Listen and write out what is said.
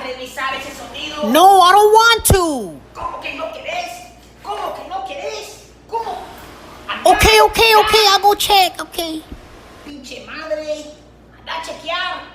revisar ese sonido? No, I don't want to. ¿Cómo que no querés? ¿Cómo que no querés? ¿Cómo? Okay, I'll go check, okay. Pinche madre. Anda a chequear.